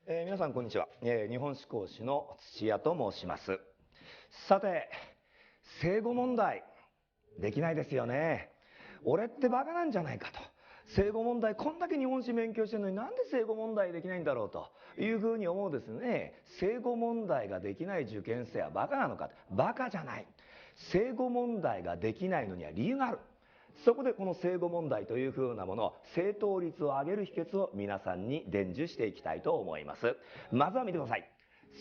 皆さんこんにちは、日本史講師の土屋と申します。さて、生語問題できないですよね。俺ってバカなんじゃないかと。生語問題こんだけ日本史勉強してるのになんで生語問題できないんだろうというふうに思うですね。生語問題ができない受験生はバカなのか。バカじゃない。生語問題ができないのには理由がある。そこでこの生語問題というふうなもの、正答率を上げる秘訣を皆さんに伝授していきたいと思います。まずは見てください。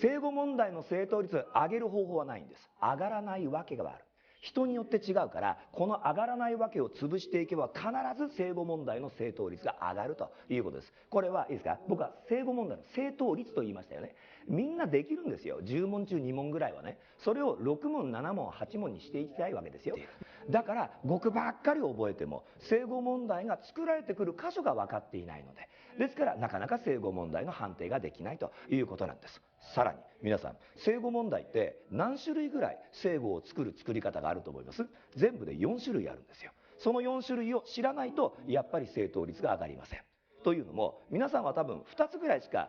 生語問題の正答率を上げる方法はないんです。上がらないわけがある。人によって違うから、この上がらないわけを潰していけば必ず生語問題の正答率が上がるということです。これはいいですか？僕は生語問題の正答率と言いましたよね。みんなできるんですよ。10問中2問ぐらいはね。それを6問7問8問にしていきたいわけですよ。だから語句ばっかり覚えても生語問題が作られてくる箇所が分かっていないので、ですからなかなか生語問題の判定ができないということなんです。さらに皆さん、生語問題って何種類ぐらい生語を作る作り方があると思います？全部で4種類あるんですよ。その4種類を知らないとやっぱり正答率が上がりません。というのも皆さんは多分2つぐらいしか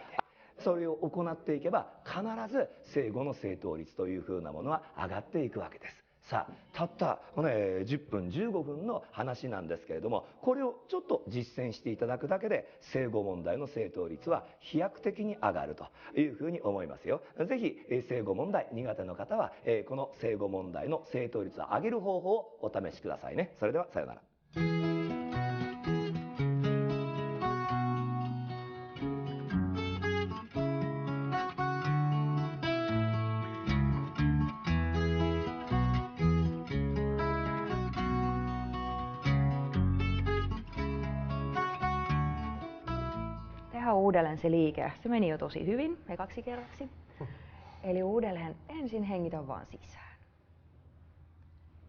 それを行っていけば必ず生語の正答率というふうなものは上がっていくわけです。さあ、たった10分15分の話なんですけれども、これをちょっと実践していただくだけで生語問題の正答率は飛躍的に上がるというふうに思いますよ。ぜひ生語問題苦手の方はこの生語問題の正答率を上げる方法をお試しくださいね。それではさようなら。Tehdään uudelleen se liike. Se meni jo tosi hyvin ekaksi kerraksi. Eli uudelleen ensin hengitä vaan sisään.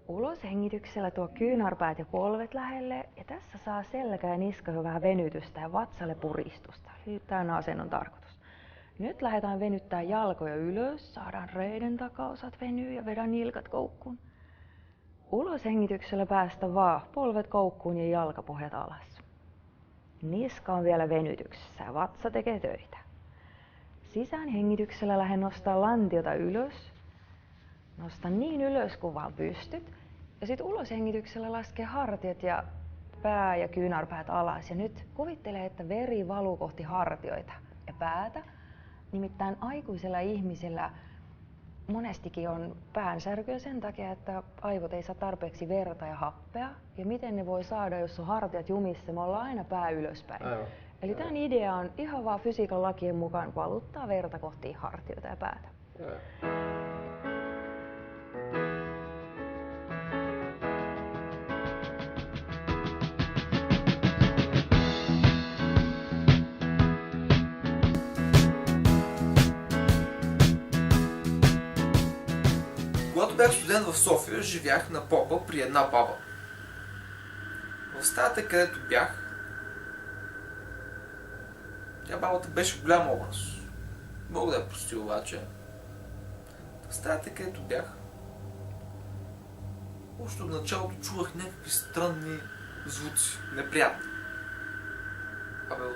Ulos hengityksellä tuo kyynärpäät ja polvet lähelle. Ja tässä saa selkä ja niska vähän venytystä ja vatsalle puristusta. Eli tämä asennon tarkoitus. Nyt lähdetään venyttää jalkoja ylös. Saadaan reiden takaosat venyä ja vedän nilkat koukkuun. Ulos hengityksellä päästä vaan polvet koukkuun ja jalkapohjat alas. Niska on vielä venytyksessä ja vatsa tekee töitä. Sisään hengityksellä lähde nostaa lantiota ylös. Nosta niin ylös kuin vaan pystyt. Ja sit ulos hengityksellä laskee hartiat ja pää ja kyynärpäät alas. Ja nyt kuvittele, että veri valuu kohti hartioita ja päätä. Nimittäin aikuisella ihmisellä monestikin on päänsärkyä sen takia, että aivot ei saa tarpeeksi verta ja happea. Ja miten ne voi saada, jos on hartiat jumissa? Me ollaan aina pää ylöspäin. Aivan. Eli tämän idea on ihan vaan fysiikan lakien mukaan valuttaa verta kohti hartioita ja päätä. Когато бях студент в София, живях на попа при една баба. В стаята, където бях, тя бабата беше голям образ. Мога да я прости обаче. В стаята, където бях, още от началото чувах някакви странни звуци, неприятни.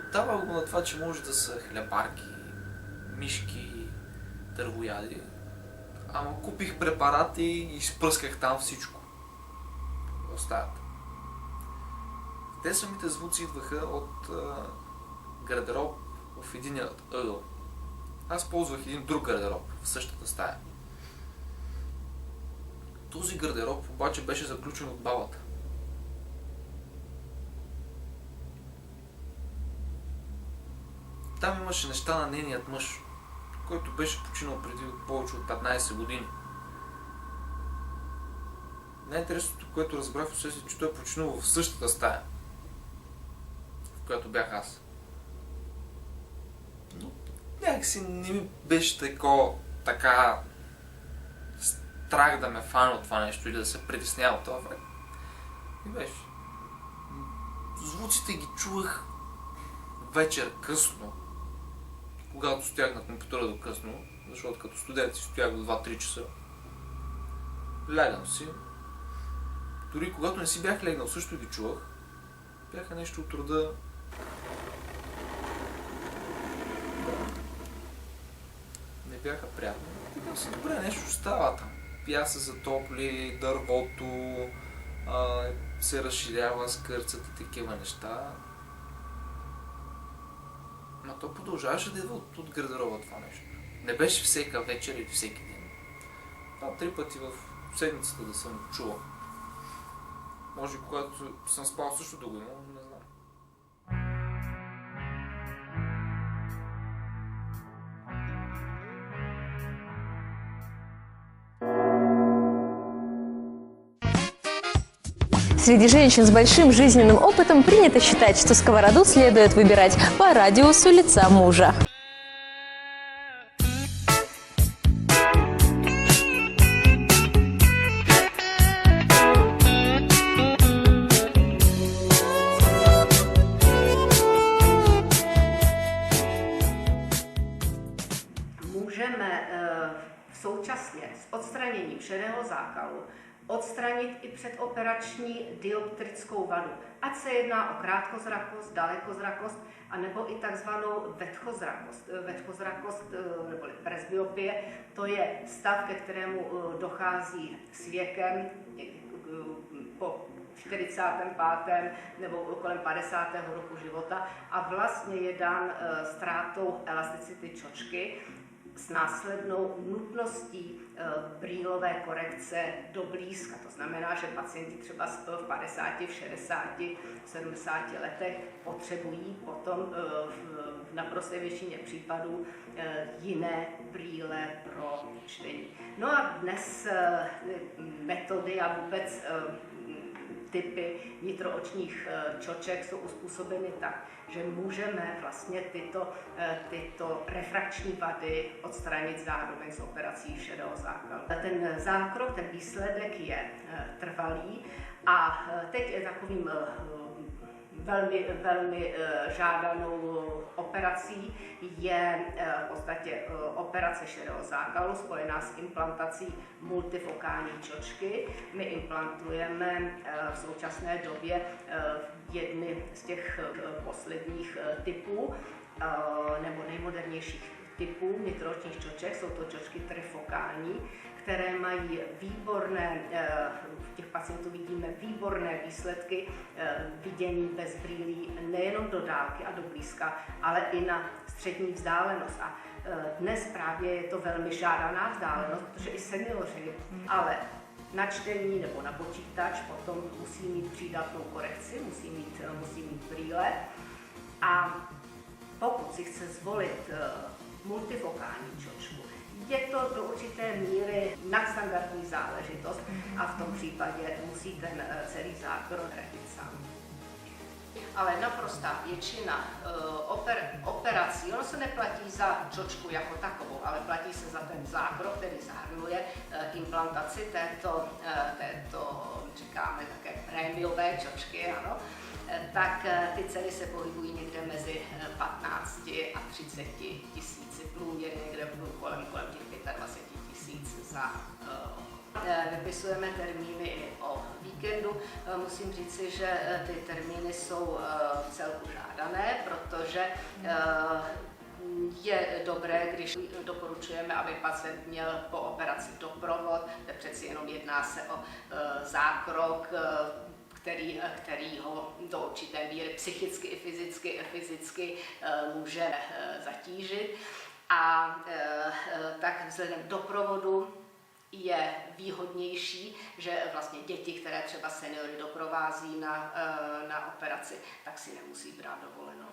Отдавах го на това, че може да са хлебарки, мишки, дървояди. Ама купих препарати и изпръсках там всичко в стаята. Те самите звуци идваха от гардероб в единия ъгъл. Аз ползвах един друг гардероб в същата стая. Този гардероб обаче беше заключен от бабата. Там имаше неща на нейният мъж, който беше починал преди повече от 15 години. Най-интересното, което разбрах в себе си, че той е починал в същата стая, в която бях аз. Но някакси не ми беше така страх да ме фане от това нещо или да се притеснява от това време. Не беше. Звуците ги чувах вечер късно, когато стоях на компютъра до късно, защото като студент си стоях до 2-3 часа. Лягам си. Дори когато не си бях легнал, също ги чувах. Бяха нещо от рода бяха приятни. Така си, добре, нещо става там. Пия се затопли, дървото, се разширява, скърцат и такива неща. Но то продължаваше да идва от гардероба това нещо. Не беше всека вечер или всеки ден. 2-3 пъти в седмицата да съм чувал. Може когато съм спал също да го имам, не знам. Среди женщин с большим жизненным опытом принято считать, что сковороду следует выбирать по радиусу лица мужа. Můžeme současně s odstraněním šedého zákalu odstranit i předoperační dioptrickou vadu. Ať se jedná o krátkozrakost, dalekozrakost, anebo i takzvanou vetchozrakost. Vetchozrakost neboli presbyopie, to je stav, ke kterému dochází s věkem po 45. nebo kolem 50. roku života a vlastně je dán ztrátou elasticity čočky s následnou nutností brýlové korekce do blízka. To znamená, že pacienti třeba v 50, v 60, v 70 letech potřebují potom v naprosté většině případů jiné brýle pro čtení. No a dnes metody a vůbec typy nitroočních čoček jsou uspůsobeny tak, že můžeme vlastně tyto refrakční vady odstranit zároveň s operací šedého zákalu. Ten zákrok, ten výsledek je trvalý a teď je takovým velmi žádanou operací je v podstatě operace šedého zákalu spojená s implantací multifokální čočky. My implantujeme v současné době jedny z těch posledních typů nebo nejmodernějších typů nitroočních čoček, jsou to čočky trifokální, které mají výborné, v těch pacientů vidíme výborné výsledky vidění bez brýlí nejenom do dálky a do blízka, ale i na střední vzdálenost. A dnes právě je to velmi žádaná vzdálenost, protože i seniori, ale na čtení nebo na počítač potom musí mít přídatnou korekci, musí mít brýle. A pokud si chce zvolit multifokální čočku, je to do určité míry nadstandardní záležitost a v tom případě musí ten celý zákrok hradit sám. Ale naprostá většina operací, ono se neplatí za čočku jako takovou, ale platí se za ten zákrok, který zahrnuje implantaci této říkáme také prémiové čočky, ano, tak ty ceny se pohybují někde mezi 15 a 30 tisíci, průměrně někde kolem těch 25 tisíc za vypisujeme termíny i o víkendu. Musím říci, že ty termíny jsou v celku žádané, protože je dobré, když doporučujeme, aby pacient měl po operaci doprovod, to přeci jenom jedná se o zákrok, který ho do určité míry psychicky i fyzicky může zatížit. A tak vzhledem k doprovodu je výhodnější, že vlastně děti, které třeba seniory doprovází na operaci, tak si nemusí brát dovolenou.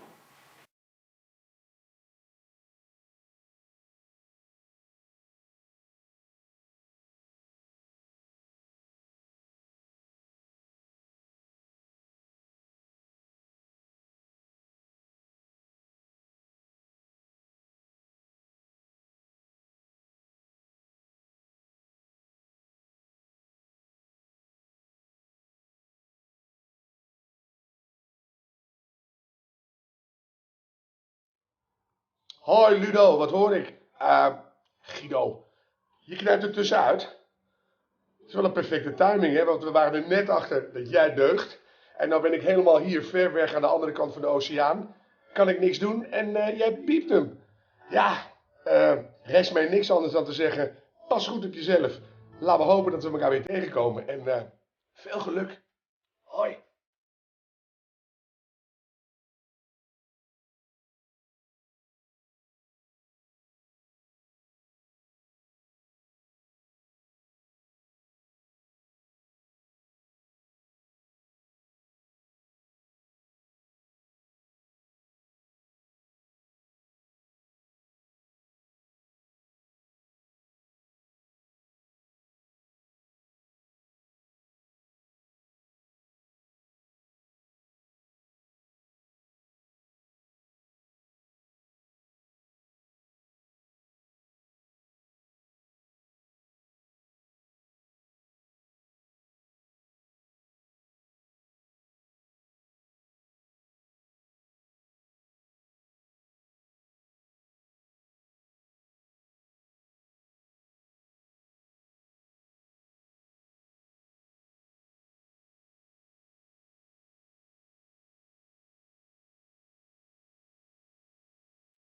Hoi Ludo, wat hoor ik? Guido, je knijpt er tussenuit. Het is wel een perfecte timing, hè? Want we waren er net achter dat jij deugt. En nou ben ik helemaal hier ver weg aan de andere kant van de oceaan. Kan ik niks doen en jij piept hem. Ja, rest mij niks anders dan te zeggen, pas goed op jezelf. Laten we hopen dat we elkaar weer tegenkomen. En veel geluk.